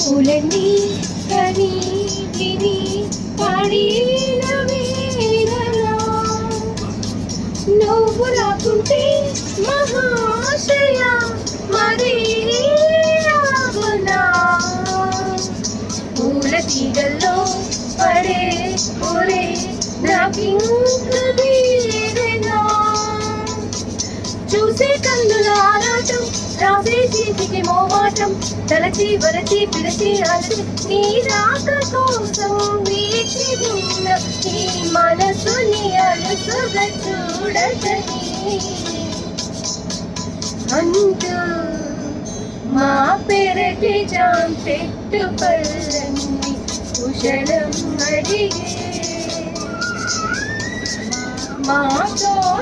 పూలన్నీ కని విని పాడిన వేళలో నువ్వు రాకుంటే మహాశయ మరి ఆగునా పూల తీగల్లో పడే ఒరే నాకింక వేరేనా చూసే కన్నుల ఆరాటం రాసే చేతికి మోమాటం తలచి వలచి పిలిచి అలచి నీ రాక కోసం వేచి ఉన్న ఈ మనసుని అలుసుగా చూడగని అంటూ మా పెరటి జాం చెట్టు పళ్ళన్ని కుశలం అడిగే మాతో